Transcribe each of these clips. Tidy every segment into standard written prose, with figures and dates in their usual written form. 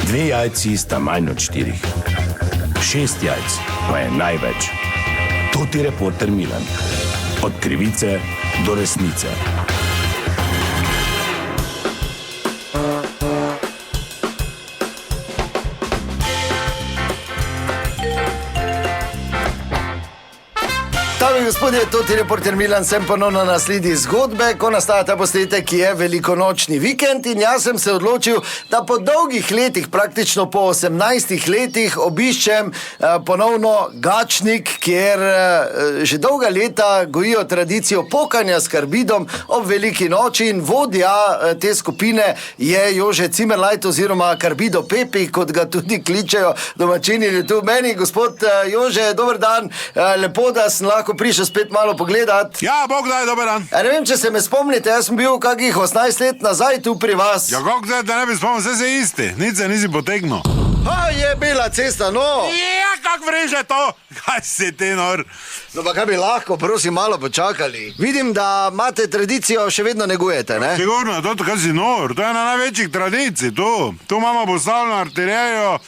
2 jajci sta manj od 4. 6 jajc pa je največ. To ti reporter Milan. Od krivice do resnice. Dame in gospodje, to je reporter Milan, sem ponovno na sledi zgodbe, ko nastaja ta posnetek, ki je velikonočni vikend in jaz sem se odločil, da po dolgih letih, praktično po 18 letih, obiščem ponovno Gačnik, kjer že dolga leta gojijo tradicijo pokanja s karbidom ob veliki noči in vodja te skupine je Jože Cimerlajt oziroma Karbido Pepi, kot ga tudi kličejo domačini tu meni. Gospod Jože, dober dan, lepo, da sem lahko prišel spet malo pogledat. Ja, Bog daj, dober dan. Ne vem, če se me spomnite, jaz sem bil kakih 18 let nazaj tu pri vas. Ja, kako zdaj, da ne bi spomnil, vse se isti, nič se nisi potegnil. Je bila cesta, no. Ja, kak vreže to? Kaj si ti nor? No, pa kaj bi lahko, prosim, malo počakali. Vidim, da imate tradicijo, še vedno negujete, ne? Sigurno, to kaj si nor, to je ena največjih tradicij, tu. Tu imamo postavljeno arterijo,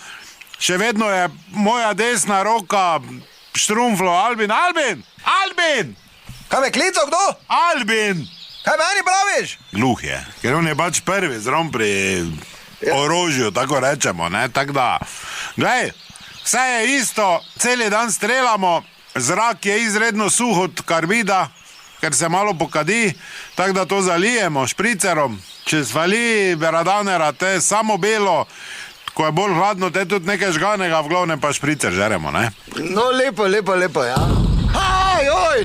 še vedno je moja desna roka štrumflo, Albin. Kaj me klical, kdo? Albin! Kaj meni praviš? Gluh je, ker on je pač prvi zrom pri orožju, tako rečemo, ne, tako da. Glej, vse je isto, celi dan streljamo, zrak je izredno suh od karbida, ker se malo pokadi, tako da to zalijemo špricerom, če svali beradanera, te samo belo, ko je bolj hladno, te tudi nekaj žganega, v glavnem pa špricer žeremo, ne? No, lepo, ja.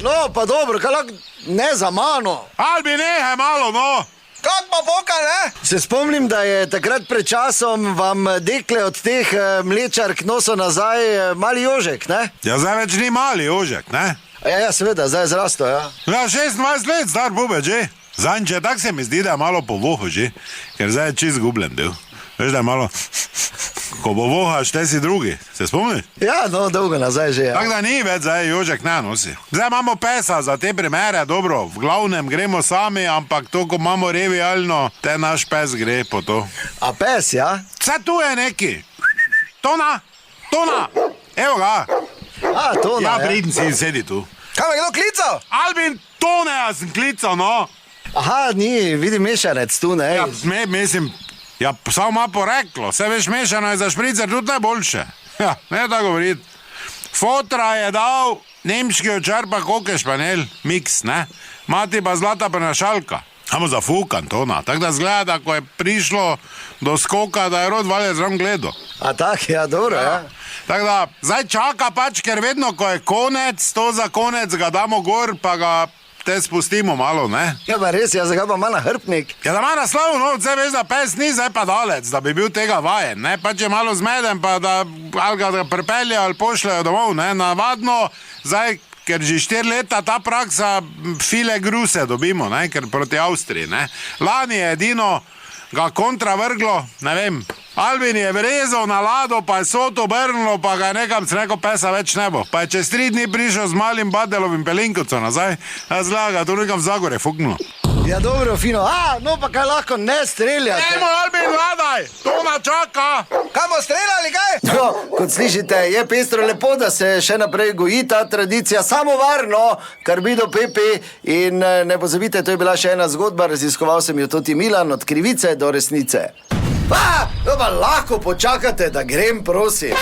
No, pa dobro, kaj lahko ne za mano. Albi, nehaj malo, no! Kak pa poka, ne? Se spomnim, da je takrat pred časom vam dekle od teh mlečark noso nazaj mali Jožek, ne? Ja, zdaj več ni mali Jožek, ne? Ja, seveda, zdaj je zrasto, ja. Ja, 26 let, star bubeč, že. Zanče, tak se mi zdi, da je malo po vohu, že. Ker zdaj je čist gubljen del. Veš, da je malo... Ko bo vohaš, te si drugi. Se spomniš? Ja, no, dolgo nazaj že, ja. Tako da ni več, zdaj Jožek ne nosi. Zdaj imamo pesa za te primere, dobro, v glavnem gremo sami, ampak to, ko imamo revijalno, te naš pes gre po to. A pes, ja? Vse tu je neki. Tona, evo ga. Tona, ja. Ja, pridn si, sedi tu. Kaj me kdo klical? Albin, Tone, jaz sem klical, no. Aha, ni, vidim mešanec tu, ne? Ja, mislim... Ja, samo ima poreklo, vse veš, mešano je za špricer tudi najboljše. Ja, ne tako govoriti. Fotra je dal nemški očar pa koke španel, miks, ne? Mati pa zlata prenašalka. Samo zafukan tona, tako da zgleda, ko je prišlo do skoka, da je rod valje zram gledal. A tak, ja, dobro, ja. Tako da, zdaj čaka pač, ker vedno, ko je konec, to za konec ga damo gor, pa ga... te spustimo malo, ne? Ja, pa res, jaz ga pa malo hrbnik. Ja, da ima naslov, no, zdaj veš, da pes ni zdaj padalec, da bi bil tega vajen, ne? Pa če malo zmeden, pa da ali ga pripelje ali pošljajo domov, ne? Navadno, zdaj, ker že 4 leta ta praksa file gruse dobimo, ne? Ker proti Avstriji, ne? Lani je edino ga kontra vrglo, ne vem, Albin je vrezal na lado, pa je soto obrnilo, pa ga je nekam neko pesa več ne bo. Pa je čez 3 dni prišel z malim badelovim pelinkovcem nazaj, a zlaga, to nekam v Zagore fuknulo. Ja, dobro, fino. No pa kaj lahko ne streljate? Nemo, Albin, vladaj, to na čaka. Kaj bo streljali, kaj? No, kot slišite, je pestro lepo, da se še naprej goji ta tradicija, samo varno, Karbido Pepi. In ne pozabite, to je bila še ena zgodba, raziskoval sem jo tudi Milan, od krivice do resnice. No pa lahko počakate, da grem, prosim.